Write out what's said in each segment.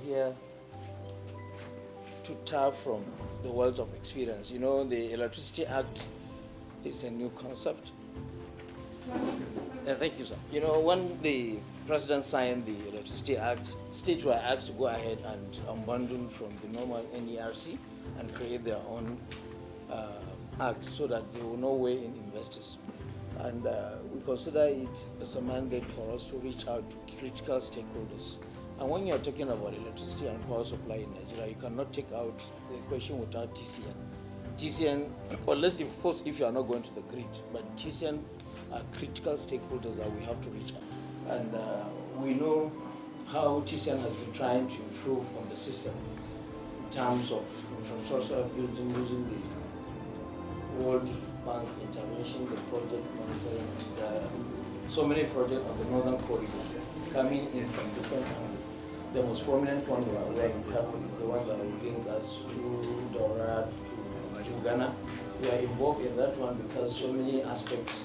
here to tap from the world of experience. You know, the Electricity Act is a new concept. Thank you, sir. You know, when the president signed the Electricity Act, states were asked to go ahead and unbundle from the normal NERC and create their own act so that they will know way in investors. And we consider it as a mandate for us to reach out to critical stakeholders. And when you're talking about electricity and power supply in Nigeria, you cannot take out the equation without TCN. TCN, unless of course if you are not going to the grid, but TCN are critical stakeholders that we have to reach out. And we know how TCN has been trying to improve on the system in terms of infrastructure building using the World Bank intervention, the project monitoring, and so many projects on the northern corridor coming in from different angles. The most prominent one we are aware in Kano is the one that will link us to Dora, to Uganda. We are involved in that one because so many aspects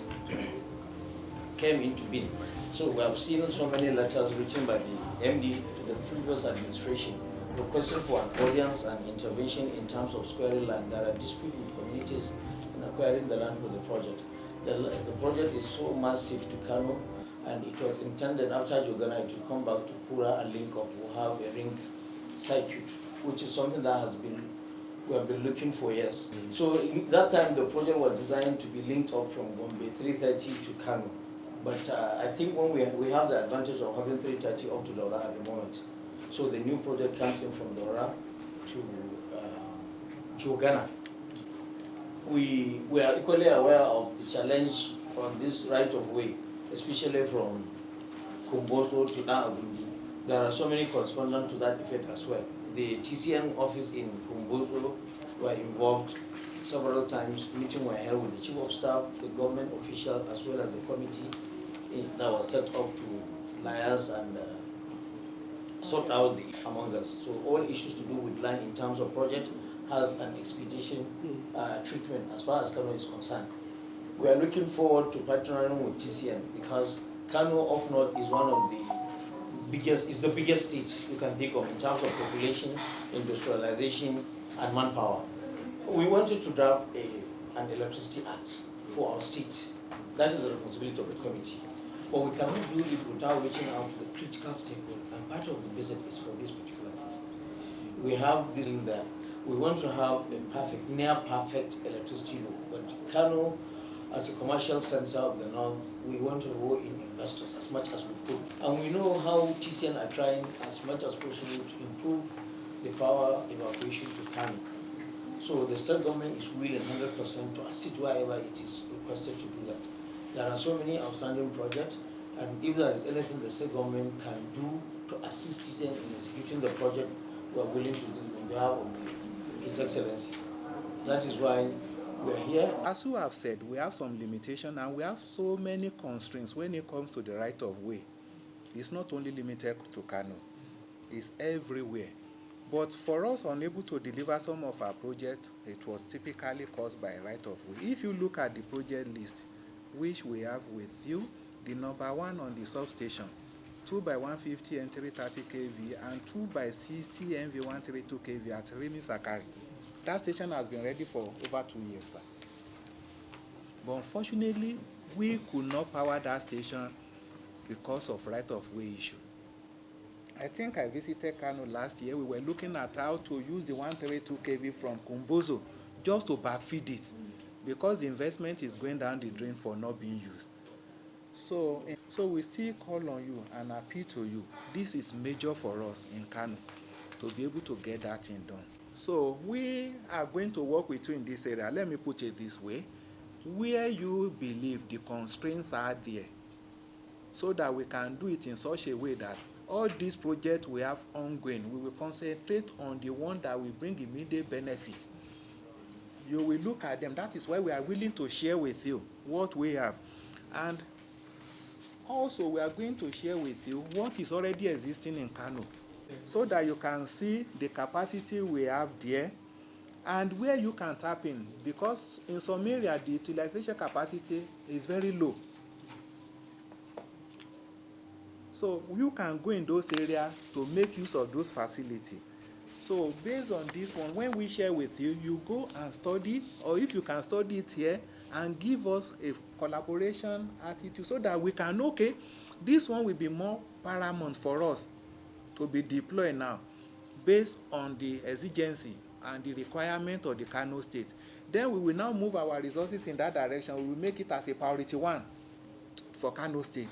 came into being. So we have seen so many letters written by the MD to the previous administration requesting for an audience and intervention in terms of squaring land. There are disputes with communities in acquiring the land for the project. The project is so massive to Kano, and it was intended after Uganda to come back to Kura and link up. We'll have a ring circuit, which is something that we have been looking for years. So in that time, the project was designed to be linked up from Gombe 330 to Kano. But I think when we have the advantage of having 330 up to Dora at the moment. So the new project comes in from Dora to Uganda. We are equally aware of the challenge on this right of way, especially from Kumboso to Naagundu. There are so many correspondents to that effect as well. The TCN office in Kumboso were involved several times. Meetings were held with the chief of staff, the government official, as well as the committee that was set up to liaise and sort out among us. So all issues to do with land in terms of project has an expedition treatment as far as Kano is concerned. We are looking forward to partnering with TCN because Kano of North is one of the biggest, is the biggest state you can think of in terms of population, industrialization, and manpower. We wanted to draft an electricity act for our state. That is the responsibility of the committee. But we cannot do it without reaching out to the critical stakeholders, and part of the visit is for this particular business. We have this in there. We want to have a perfect, near perfect electricity law, but Kano, as a commercial center of the north, we want to go in investors as much as we could. And we know how TCN are trying as much as possible to improve the power evacuation to Kano. So the state government is willing 100% to assist wherever it is requested to do that. There are so many outstanding projects, and if there is anything the state government can do to assist TCN in executing the project, we are willing to do it on behalf of His Excellency. That is why we are here. As you have said, we have some limitation and we have so many constraints when it comes to the right of way. It's not only limited to Kano, it's everywhere. But for us unable to deliver some of our projects, it was typically caused by right of way. If you look at the project list, which we have with you, the number 1 on the substation, 2 by 150 and 330 kV, and 2 by 60 MV 132 kV at Rimi Sakari. That station has been ready for over 2 years, sir. But unfortunately, we could not power that station because of right of way issue. I think I visited Kano last year. We were looking at how to use the 132 kV from Kumboso just to backfeed it, because the investment is going down the drain for not being used. So we still call on you and appeal to you. This is major for us in Kano to be able to get that thing done. So we are going to work with you in this area. Let me put it this way. Where you believe the constraints are there, so that we can do it in such a way that all these projects we have ongoing, we will concentrate on the one that will bring immediate benefit. You will look at them. That is why we are willing to share with you what we have. And also we are going to share with you what is already existing in Kano, so that you can see the capacity we have there and where you can tap in, because in some area the utilization capacity is very low. So So you can go in those areas to make use of those facilities. So based on this one, when we share with you, you go and study, or if you can study it here, and give us a collaboration attitude so that we can know, okay, this one will be more paramount for us to be deployed now based on the exigency and the requirement of the Kano State. Then we will now move our resources in that direction. We will make it as a priority one for Kano State,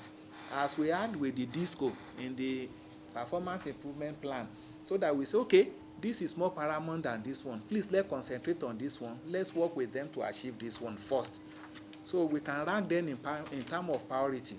as we had with the DISCO in the performance improvement plan, so that we say, okay, this is more paramount than this one. Please, let's concentrate on this one. Let's work with them to achieve this one first. So we can rank them in terms of priority.